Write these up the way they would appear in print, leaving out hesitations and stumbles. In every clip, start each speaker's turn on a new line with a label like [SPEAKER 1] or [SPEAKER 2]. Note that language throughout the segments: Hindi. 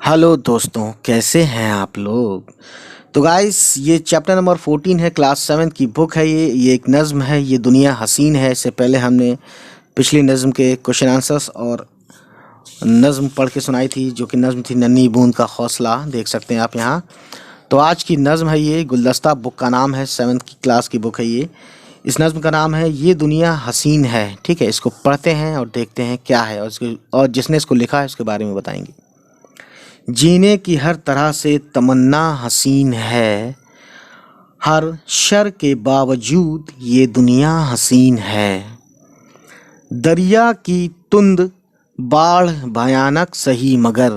[SPEAKER 1] हेलो दोस्तों, कैसे हैं आप लोग। तो गाइस, ये चैप्टर नंबर 14 है, क्लास 7 की बुक है। ये एक नज़्म है, ये दुनिया हसीन है। इससे पहले हमने पिछली नज़्म के क्वेश्चन आंसर्स और नज़्म पढ़ के सुनाई थी, जो कि नज़्म थी नन्ही बूंद का हौसला। देख सकते हैं आप यहाँ। तो आज की नज़्म है ये गुलदस्ता, बुक का नाम है, 7th की क्लास की बुक है ये। इस नज़्म का नाम है ये दुनिया हसीन है। ठीक है, इसको पढ़ते हैं और देखते हैं क्या है, और जिसने इसको लिखा है उसके बारे में बताएंगे। जीने की हर तरह से तमन्ना हसीन है, हर शर के बावजूद ये दुनिया हसीन है। दरिया की तुंद बाढ़ भयानक सही, मगर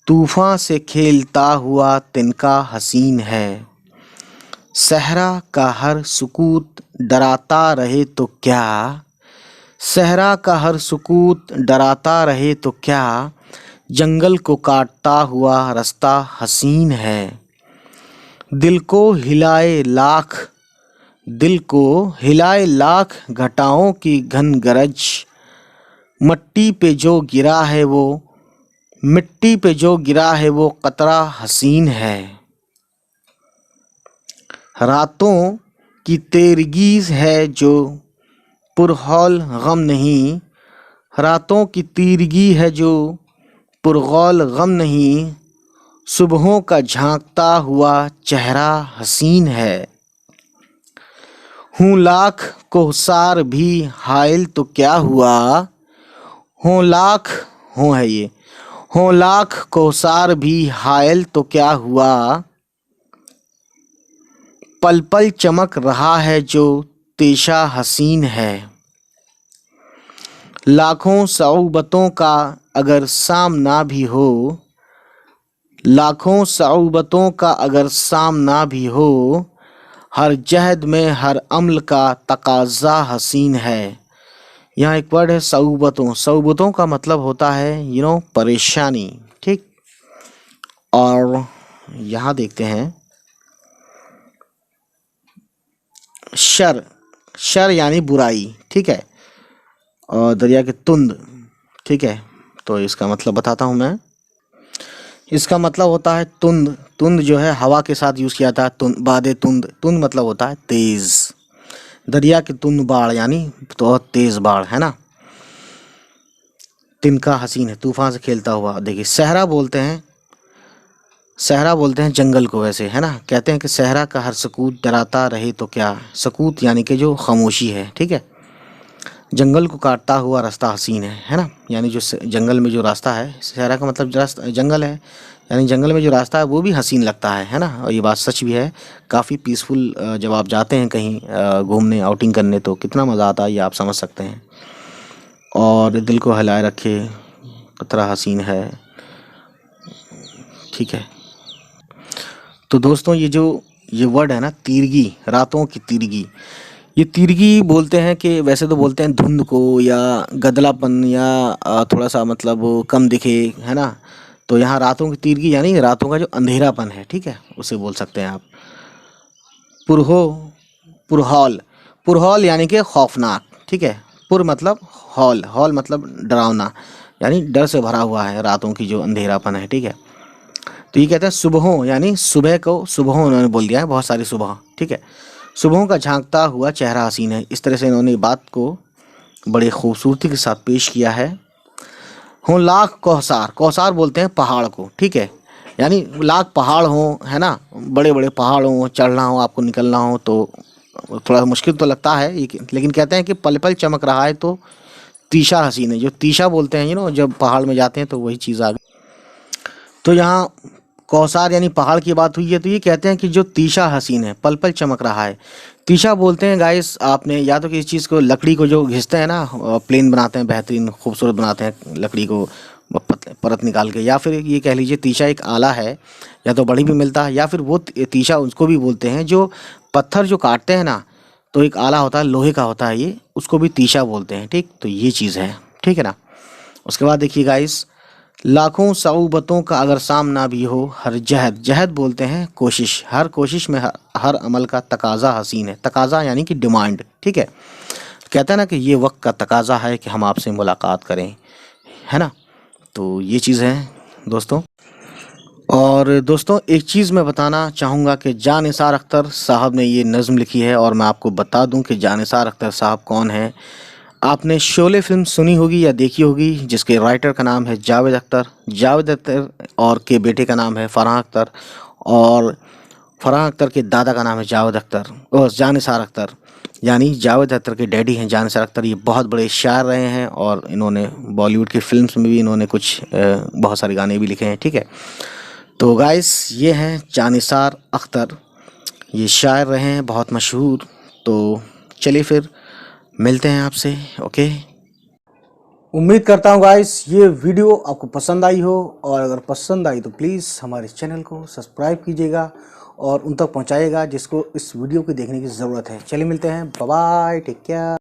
[SPEAKER 1] तूफान से खेलता हुआ तिनका हसीन है। सहरा का हर सुकूत डराता रहे तो क्या, सहरा का हर सुकूत डराता रहे तो क्या, जंगल को काटता हुआ रास्ता हसीन है। दिल को हिलाए लाख, दिल को हिलाए लाख घटाओं की घन गरज, मिट्टी पे जो गिरा है वो, मिट्टी पे जो गिरा है वो कतरा हसीन है। रातों की तेरगी है जो पुरहौल गम नहीं, रातों की तीरगी है जो पुरगौल गम नहीं, सुबहों का झांकता हुआ चेहरा हसीन है। हूँ लाख कोहसार भी हायल तो क्या हुआ, हों लाख, हों है ये, हों लाख कोहसार भी हायल तो क्या हुआ, पल पल चमक रहा है जो तेशा हसीन है। लाखों सऊबतों का अगर सामना भी हो, लाखों सऊबतों का अगर सामना भी हो, हर जहद में हर अम्ल का तकाजा हसीन है। यहाँ एक वर्ड है सऊबतों। सऊबतों का मतलब होता है परेशानी। ठीक, और यहाँ देखते हैं शर, शर यानी बुराई। ठीक है, और दरिया के तुंद। ठीक है, तो इसका मतलब बताता हूँ मैं। इसका मतलब होता है तुंद। तुंद जो है हवा के साथ यूज़ किया था। तुंद, बादे तुंद, तुंद मतलब होता है तेज़। दरिया की तुंद बाढ़ यानी बहुत तेज़ बाढ़, है ना। तिनका हसीन है, तूफान से खेलता हुआ। देखिए, सहरा बोलते हैं, सहरा बोलते हैं जंगल को, वैसे, है ना। कहते हैं कि सहरा का हर सकूत डराता रहे तो क्या, सकूत यानी कि जो खामोशी है। ठीक है, जंगल को काटता हुआ रास्ता हसीन है ना। यानी जो जंगल में जो रास्ता है, सहरा का मतलब रास्ता जंगल है, यानी जंगल में जो रास्ता है वो भी हसीन लगता है ना। और ये बात सच भी है। काफ़ी पीसफुल, जब आप जाते हैं कहीं घूमने, आउटिंग करने, तो कितना मज़ा आता है ये आप समझ सकते हैं। और दिल को हिलाए रखे कितना हसीन है। ठीक है, तो दोस्तों ये वर्ड है ना, तीरगी, रातों की तीरगी। ये तीरगी बोलते हैं कि वैसे तो बोलते हैं धुंध को, या गदलापन, या थोड़ा सा मतलब कम दिखे, है ना। तो यहाँ रातों की तीरगी यानी रातों का जो अंधेरापन है, ठीक है, उसे बोल सकते हैं आप। पुरहो, पुरहौल, पुरहौल यानी कि खौफनाक। ठीक है, पुर मतलब हौल, हौल मतलब डरावना, यानी डर से भरा हुआ है रातों की जो अंधेरापन है। ठीक है, तो ये कहते हैं सुबहों, यानी सुबह को सुबहों उन्होंने बोल दिया है, बहुत सारी सुबह। ठीक है, सुबहों का झांकता हुआ चेहरा हसीन है। इस तरह से इन्होंने बात को बड़ी खूबसूरती के साथ पेश किया है। हों लाख कौसार, कौसार बोलते हैं पहाड़ को। ठीक है, यानी लाख पहाड़ हों, है ना, बड़े बड़े पहाड़ हों, चढ़ना हो आपको, निकलना हो तो थोड़ा मुश्किल तो लगता है, लेकिन कहते हैं कि पल पल चमक रहा है तो तीशा हसीन है। जो तीशा बोलते हैं जब पहाड़ में जाते हैं, तो वही चीज़ आ गई। तो यहाँ कौसार यानी पहाड़ की बात हुई है, तो ये कहते हैं कि जो तीशा हसीन है, पल पल चमक रहा है। तीशा बोलते हैं गाइस, आपने या तो किसी चीज़ को, लकड़ी को जो घिसते हैं ना, प्लेन बनाते हैं, बेहतरीन खूबसूरत बनाते हैं लकड़ी को परत निकाल के, या फिर ये कह लीजिए तीशा एक आला है, या तो बड़ी भी मिलता है, या फिर वो तीशा उसको भी बोलते हैं जो पत्थर जो काटते हैं ना, तो एक आला होता है, लोहे का होता है ये, उसको भी तीशा बोलते हैं। ठीक, तो ये चीज़ है। ठीक है ना। उसके बाद देखिए गाइस, लाखों सऊबतों का अगर सामना भी हो, हर जहद, जहद बोलते हैं कोशिश, हर कोशिश में हर अमल का तकाजा हसीन है। तकाजा यानी कि डिमांड। ठीक है, कहता है ना कि ये वक्त का तकाजा है कि हम आपसे मुलाकात करें, है ना। तो ये चीज़ है। दोस्तों। और दोस्तों एक चीज़ मैं बताना चाहूँगा कि जानिसार अख्तर साहब ने ये नज़्म लिखी है, और मैं आपको बता दूं कि जानिसार अख्तर साहब कौन है। आपने शोले फिल्म सुनी होगी या देखी होगी, जिसके राइटर का नाम है जावेद अख्तर। जावेद अख्तर और के बेटे का नाम है फरहान अख्तर, और फरहान अख्तर के दादा का नाम है जावेद अख्तर और जानिसार अख्तर, यानी जावेद अख्तर के डैडी हैं जानिसार अख्तर। ये बहुत बड़े शायर रहे हैं और इन्होंने बॉलीवुड की फिल्म्स में भी इन्होंने कुछ बहुत सारे गाने भी लिखे हैं, ठीक है। तो गाइस ये हैं जानिसार अख्तर, ये शायर रहे हैं बहुत मशहूर। तो चलिए फिर मिलते हैं आपसे, ओके। उम्मीद करता हूँ गाइस ये वीडियो आपको पसंद आई हो, और अगर पसंद आई तो प्लीज़ हमारे चैनल को सब्सक्राइब कीजिएगा और उन तक पहुँचाइएगा जिसको इस वीडियो को देखने की ज़रूरत है। चलिए मिलते हैं, बाय बाय, टेक केयर।